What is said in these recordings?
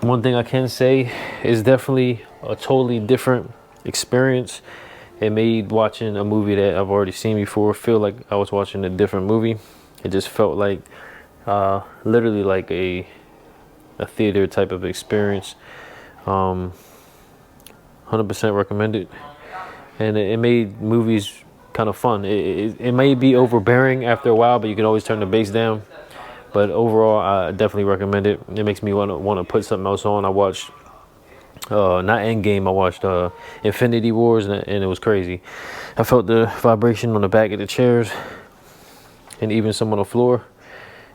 One thing I can say is definitely a totally different experience. It made watching a movie that I've already seen before feel like I was watching a different movie. It just felt like literally like a theater type of experience. 100% recommended. And it made movies kind of fun. It may be overbearing after a while, but you can always turn the bass down. But overall, I definitely recommend it. It makes me want to put something else on. I watched not Endgame. I watched Infinity Wars, and it was crazy. I felt the vibration on the back of the chairs, and even some on the floor.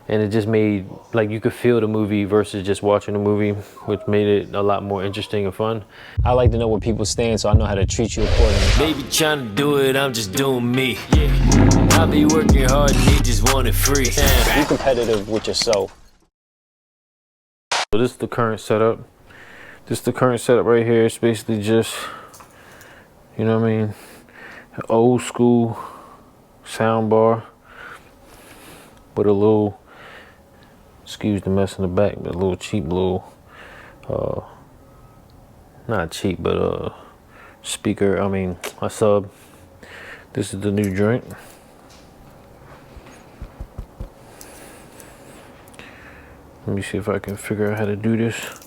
And it just made, like, you could feel the movie versus just watching the movie, which made it a lot more interesting and fun. I like to know where people stand so I know how to treat you accordingly. Baby trying to do it, I'm just doing me. I be working hard and they just want it free. Be competitive with yourself. So this is the current setup. This is the current setup right here. It's basically just, you know what I mean, an old school sound bar with a little, excuse the mess in the back, but a little cheap little, not cheap, but speaker, a sub. This is the new joint. Let me see if I can figure out how to do this.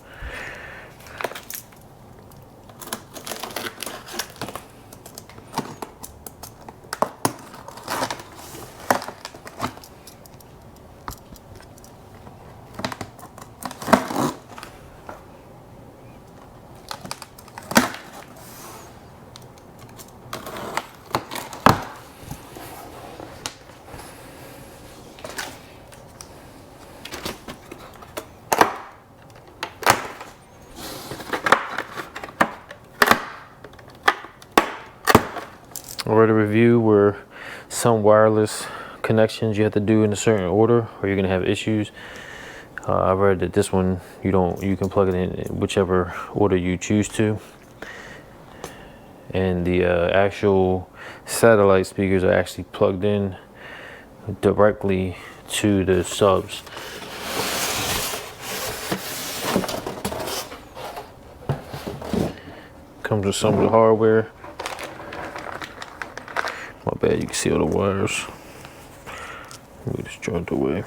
I read a review where some wireless connections you have to do in a certain order or you're gonna have issues. I read that this one you can plug it in whichever order you choose to. And the actual satellite speakers are actually plugged in directly to the subs. Comes with some of the hardware. My bad, you can see all the wires. Let me just joint away.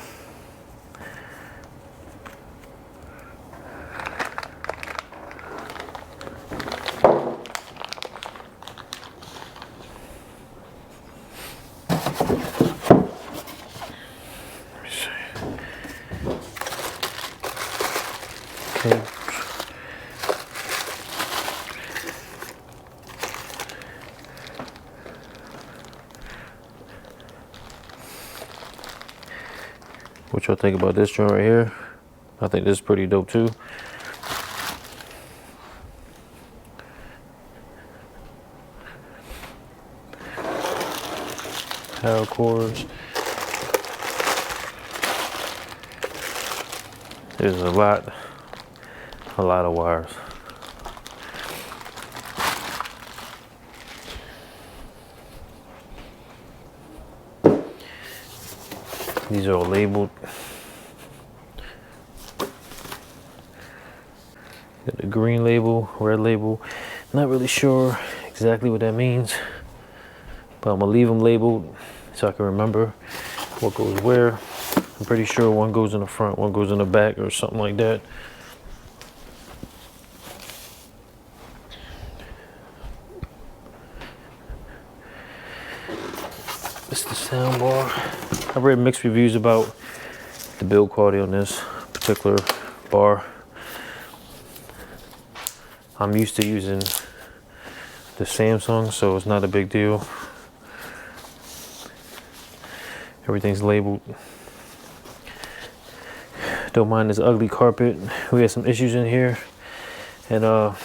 Let me see. Okay. What y'all think about this joint right here? I think this is pretty dope too. Power cords. There's a lot of wires. These are all labeled. Got the green label, red label. Not really sure exactly what that means, but I'm gonna leave them labeled so I can remember what goes where. I'm pretty sure one goes in the front, one goes in the back, or something like that. This is the sound bar. I've read mixed reviews about the build quality on this particular bar. I'm used to using the Samsung, so it's not a big deal. Everything's labeled. Don't mind this ugly carpet. We had some issues in here, and have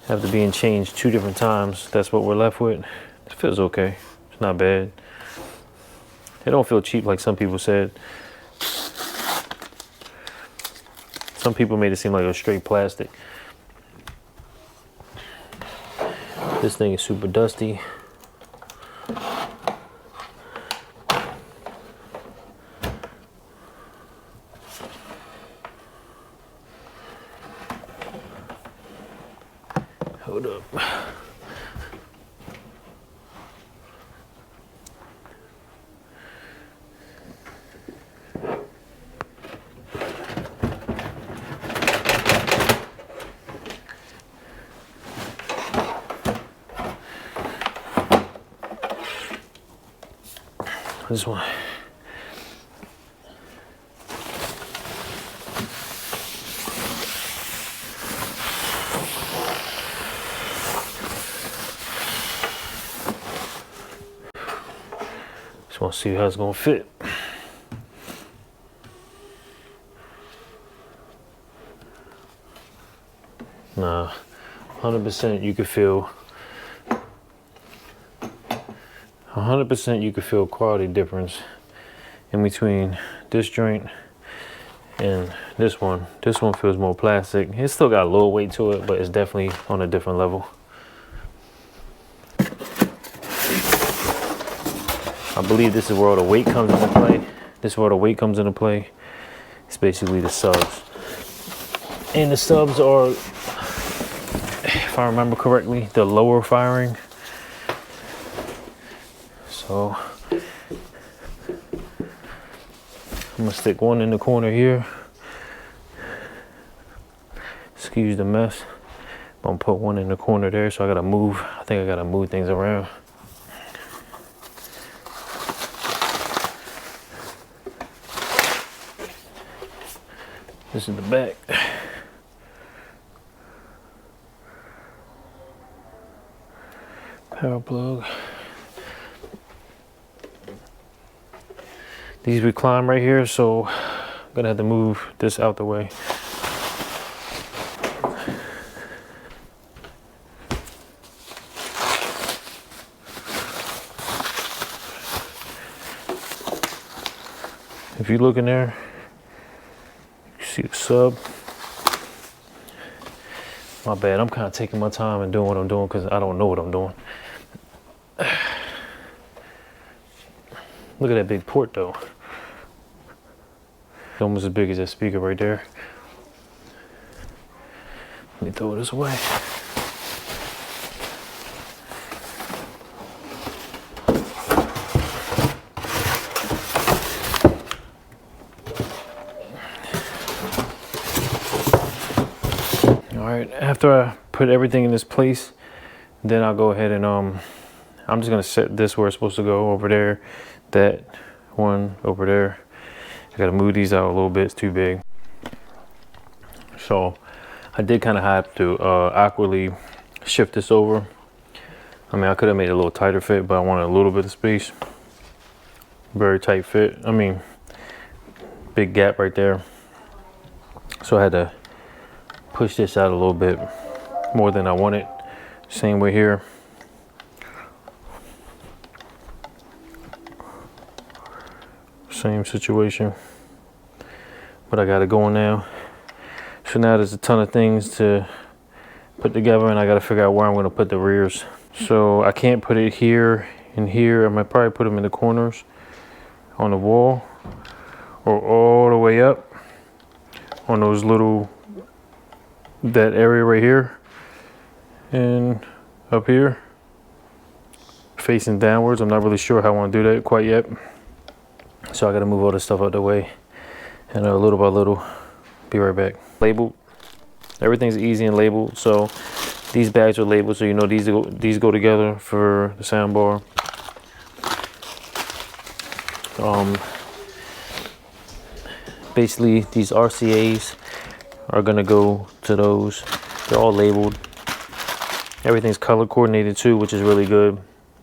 to be changed 2 different times. That's what we're left with. It feels okay. It's not bad. It don't feel cheap like some people said. Some people made it seem like it was straight plastic. This thing is super dusty. Hold up. This one. Just want to see how it's gonna fit. Nah, 100% you could feel. 100% you could feel quality difference in between this joint and this one. This one feels more plastic. It's still got a little weight to it, but it's definitely on a different level. I believe this is where all the weight comes into play. This is where the weight comes into play. It's basically the subs. And the subs are, if I remember correctly, the lower firing. So I'm gonna stick one in the corner here. Excuse the mess. I'm gonna put one in the corner there, so I gotta move. I think I gotta move things around. This is the back. Power plug. These recline right here, so I'm gonna have to move this out the way. If you look in there, you see the sub. My bad, I'm kind of taking my time and doing what I'm doing because I don't know what I'm doing. Look at that big port though. It's almost as big as that speaker right there. Let me throw this away. All right, after I put everything in this place, then I'll go ahead and I'm just gonna set this where it's supposed to go, over there, that one over there. I gotta move these out a little bit, it's too big. So I did kind of have to awkwardly shift this over. I mean, I could have made it a little tighter fit, but I wanted a little bit of space. Very tight fit. I mean, big gap right there. So I had to push this out a little bit more than I wanted. Same way here. Same situation, but I got it going now. So now there's a ton of things to put together, and I got to figure out where I'm going to put the rears. So I can't put it here and here. I might probably put them in the corners on the wall, or all the way up on those little, that area right here and up here facing downwards. I'm not really sure how I want to do that quite yet. So I gotta move all this stuff out the way, and little by little, be right back. Labeled, everything's easy and labeled. So these bags are labeled, so you know these go together for the soundbar. Basically these RCAs are gonna go to those. They're all labeled. Everything's color coordinated too, which is really good.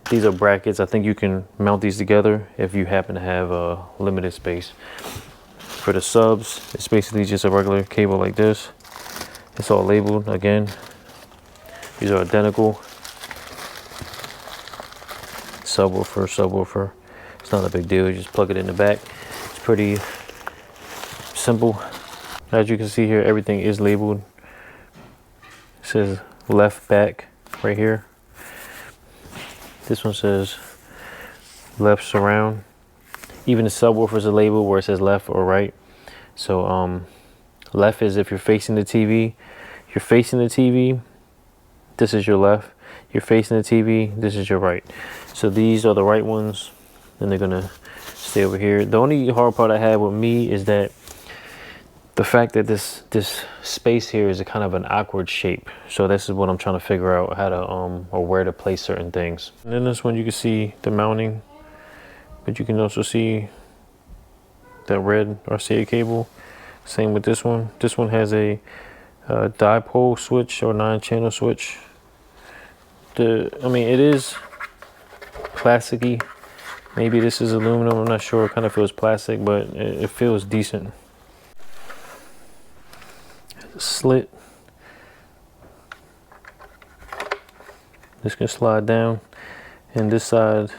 These are brackets. I think you can mount these together if you happen to have a limited space. For the subs, it's basically just a regular cable like this. It's all labeled again. These are identical. Subwoofer, subwoofer. It's not a big deal. You just plug it in the back. It's pretty simple. As you can see here, everything is labeled. It says left back right here. This one says left surround. Even the subwoofers are labeled where it says left or right. So left is if you're facing the TV. If you're facing the TV, This is your left. You're facing the TV. This is your right. So these are the right ones, and they're gonna stay over here. The only hard part I have with me is that the fact that this space here is a kind of an awkward shape. So this is what I'm trying to figure out, how to or where to place certain things. And then this one you can see the mounting, but you can also see that red RCA cable. Same with this one. This one has a dipole switch or 9-channel switch. I mean, it is plasticky. Maybe this is aluminum, I'm not sure. It kind of feels plastic, but it feels decent. Slit. This can slide down, and this side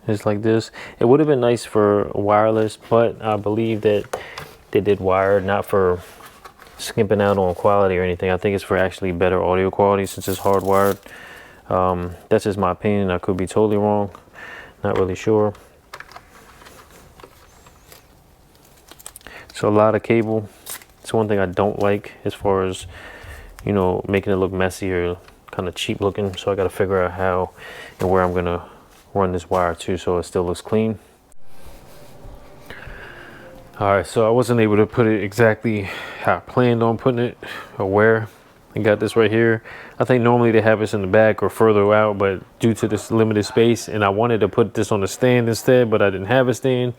is like this. It would have been nice for wireless, but I believe that they did wired, not for skimping out on quality or anything. I think it's for actually better audio quality since it's hardwired. That's just my opinion. I could be totally wrong. Not really sure. So a lot of cable. It's one thing I don't like as far as, you know, making it look messy or kind of cheap looking. So I got to figure out how and where I'm gonna run this wire to so it still looks clean. All right, so I wasn't able to put it exactly how I planned on putting it or where. I got this right here. I think normally they have this in the back or further out, but due to this limited space, and I wanted to put this on the stand instead, but I didn't have a stand.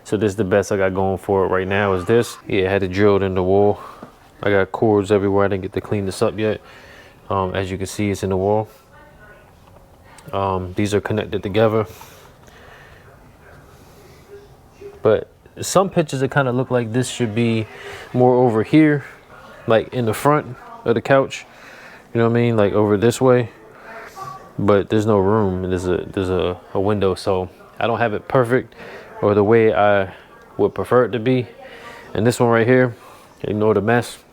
So this is the best I got going for it right now is this. Yeah, I had it drilled in the wall. I got cords everywhere. I didn't get to clean this up yet. As you can see, it's in the wall. These are connected together. But some pictures it kind of look like this should be more over here, like in the front of the couch, you know what I mean, like over this way, but there's no room. There's a window, so I don't have it perfect or the way I would prefer it to be. And this one right here, ignore the mess.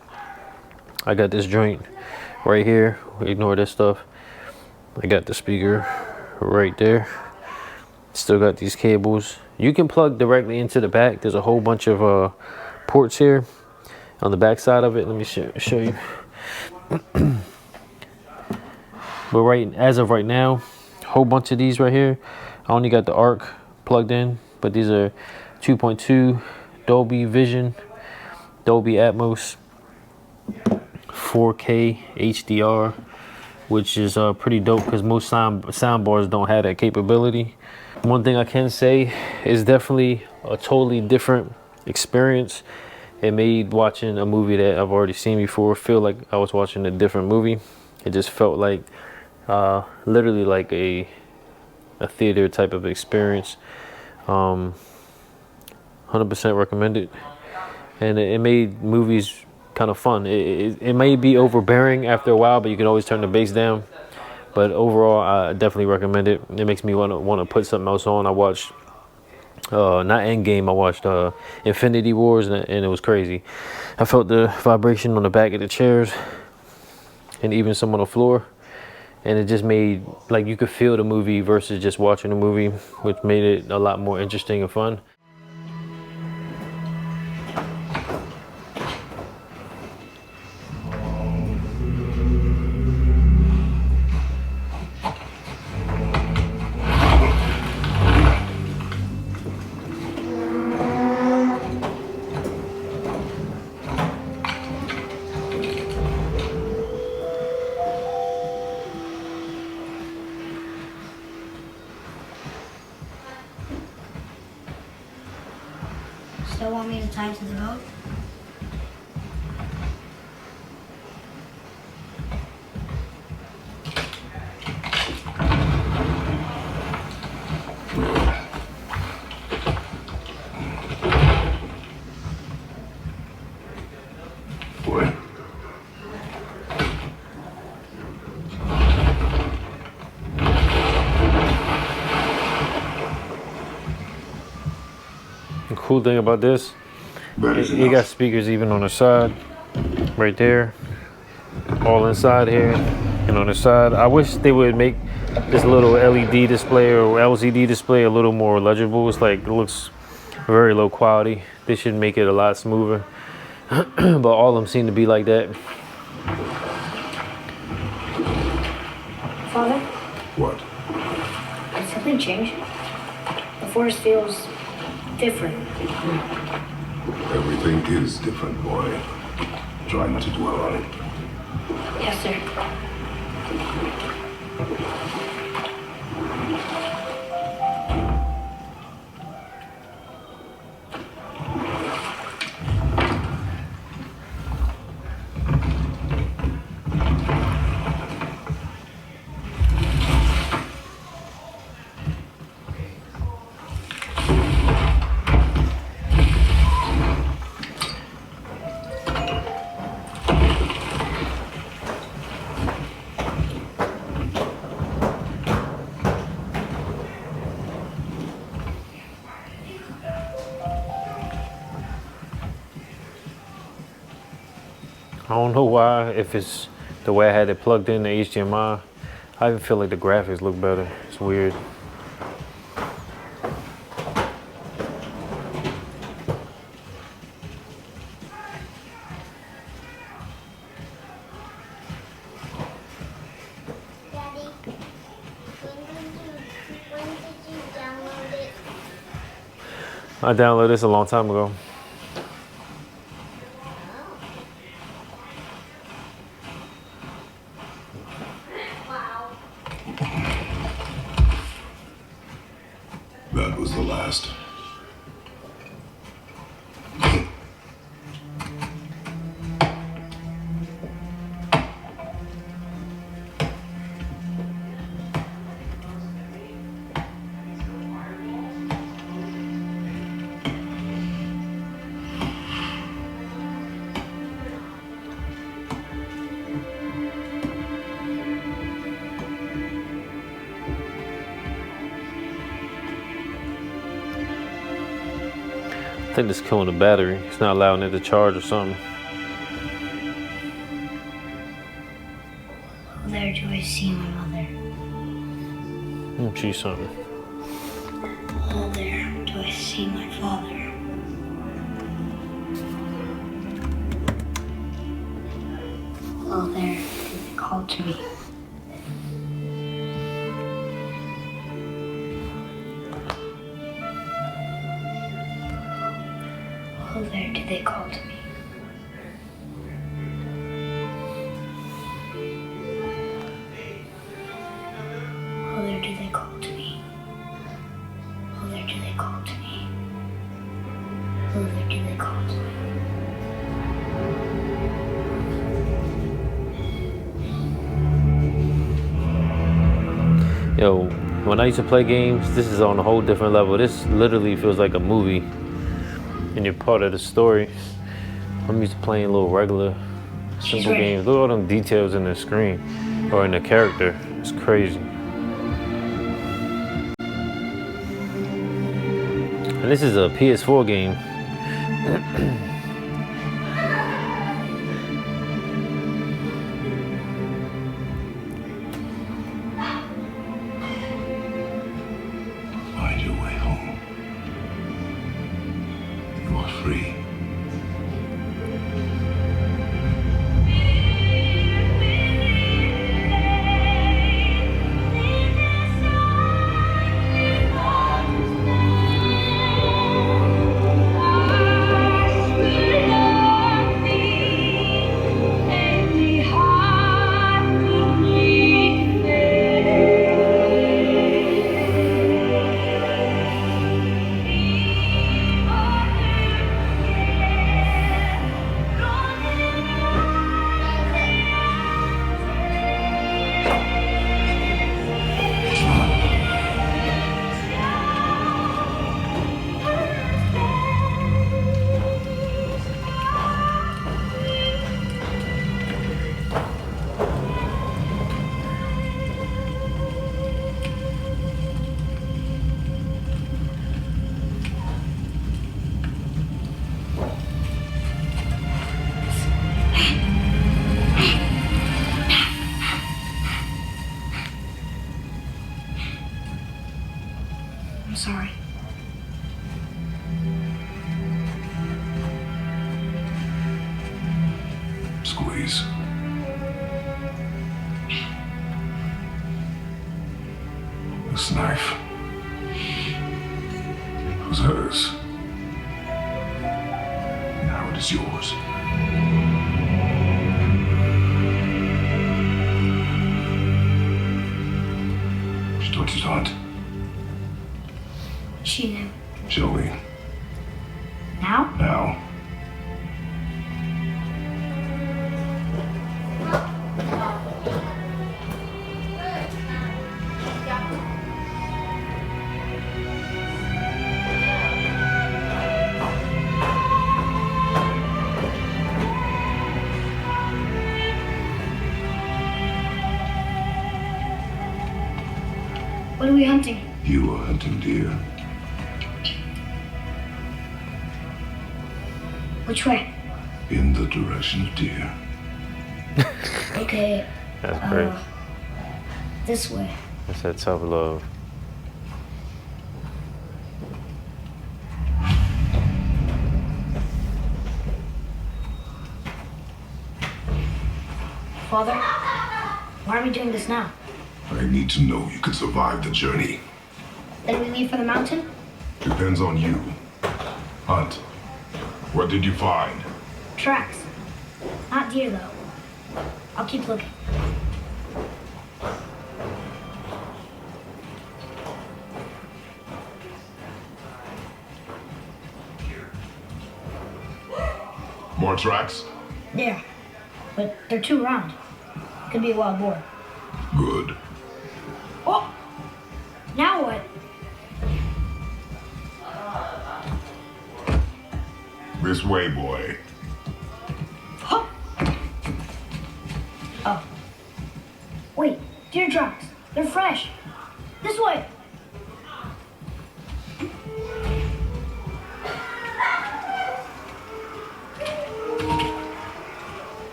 I got this joint right here, ignore this stuff. I got the speaker right there. Still got these cables. You can plug directly into the back. There's a whole bunch of ports here on the back side of it. Let me show you. But as of right now, a whole bunch of these right here. I only got the ARC plugged in, but these are 2.2 Dolby Vision, Dolby Atmos, 4K HDR, which is pretty dope because most sound bars don't have that capability. One thing I can say is definitely a totally different experience. It made watching a movie that I've already seen before feel like I was watching a different movie. It just felt like literally like a theater type of experience. 100% recommended. And it made movies kind of fun. It may be overbearing after a while, but you can always turn the bass down. But overall, I definitely recommend it. It makes me want to put something else on. I watched not Endgame, I watched Infinity Wars, and it was crazy. I felt the vibration on the back of the chairs and even some on the floor, and it just made like you could feel the movie versus just watching the movie, which made it a lot more interesting and fun. Still want me to tie to the boat? The cool thing about this, you got speakers even on the side, right there, all inside here, and on the side. I wish they would make this little LED display or LCD display a little more legible. It's like, it looks very low quality. They should make it a lot smoother, but all of them seem to be like that. can change. The forest feels different. Everything is different, boy. Try not to dwell on it. Yes, sir. I don't know why, if it's the way I had it plugged in the HDMI, I even feel like the graphics look better. It's weird. Daddy, when did you download it? I downloaded this a long time ago. Wow. That was the last. I think it's killing the battery. It's not allowing it to charge or something. Oh, there do I see my mother. Let me see something. Oh, there do I see my father. Oh, there did they call to me. Oh, there did they call to me. Oh, there did they call to me. Oh, there did they call to me. Oh, there did they call to me. Yo, when I used to play games, this is on a whole different level. This literally feels like a movie, and you're part of the story. I'm used to playing little regular, simple ready. games. Look at all them details in the screen or in the character. It's crazy. And this is a PS4 game. Find your way home. You are free. I'm sorry. Squeeze. This knife. was hers. Now it is yours. She taught you to hunt. She knew. Show me. Now? Now. What are we hunting? You are hunting deer. Which way? In the direction of deer. Okay. That's great. This way. That's that self-love. Father, why are we doing this now? I need to know you could survive the journey. Then we leave for the mountain? Depends on you. Hunt. What did you find? Tracks. Not deer, though. I'll keep looking. More tracks? There. But they're too round. Could be a wild boar. Good. Oh! Now what? This way, boy. Huh. Oh. Wait, deer tracks. They're fresh. This way.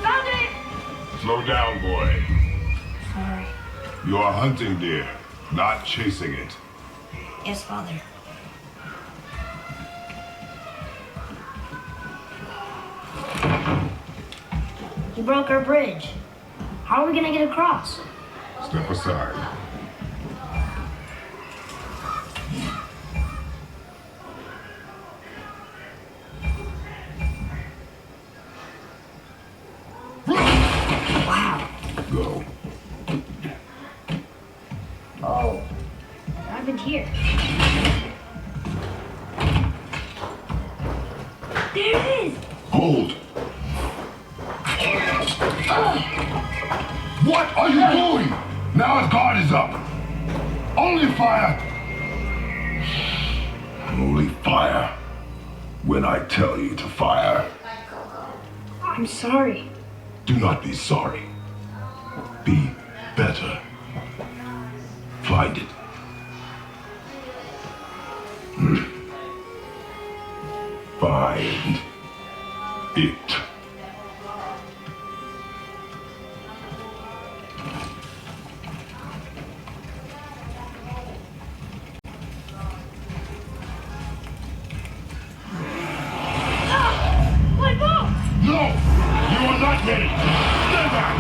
Found it! Slow down, boy. Sorry. You are hunting deer, not chasing it. Yes, Father. You broke our bridge. How are we gonna get across? Step aside. Wow. Go. Oh. What happened here? There it is! Hold. What are you doing? Now his guard is up. Only fire. Only fire. When I tell you to fire. I'm sorry. Do not be sorry. Be better. Find it. Find it. Let go! No! You are not ready! Stand back!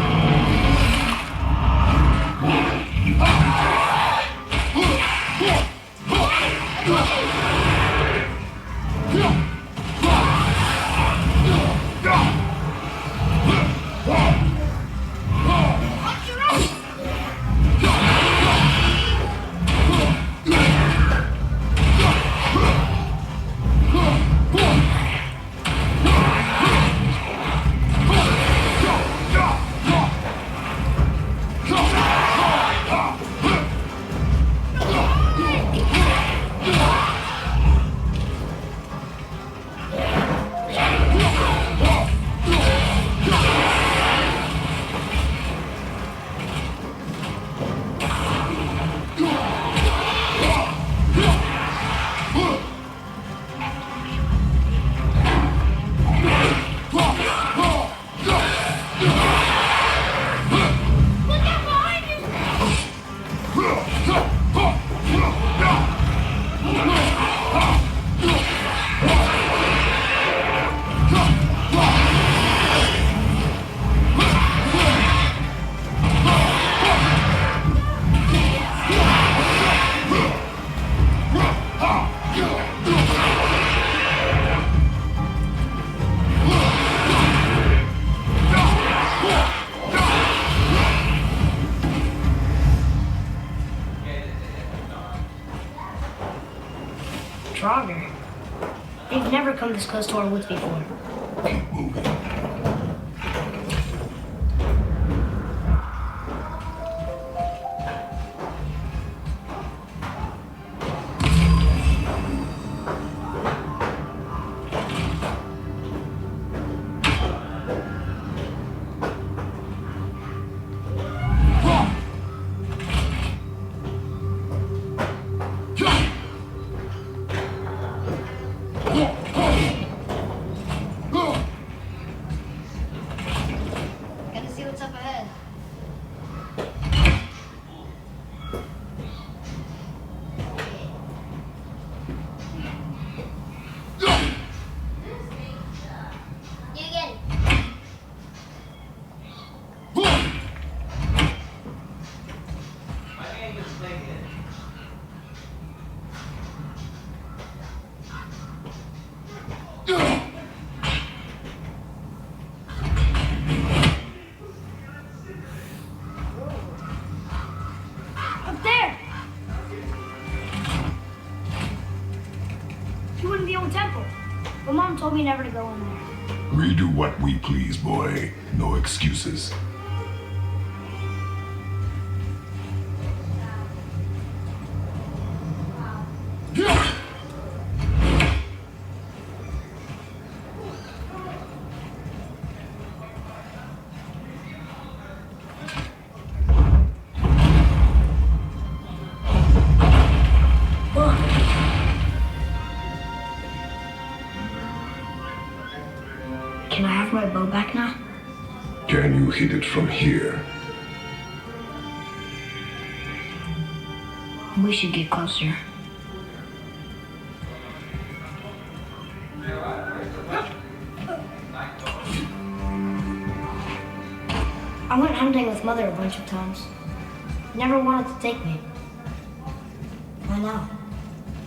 stronger. They've never come this close to our woods before. Keep moving. Gotta see what's up ahead. You again. Up there! You went in the old temple. But Mom told me never to go in there. We do what we please, boy. No excuses. Can I have my bow back now? Can you hit it from here? We should get closer. I went hunting with Mother a bunch of times. Never wanted to take me. I know.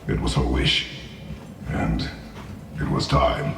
It was her wish. And it was time.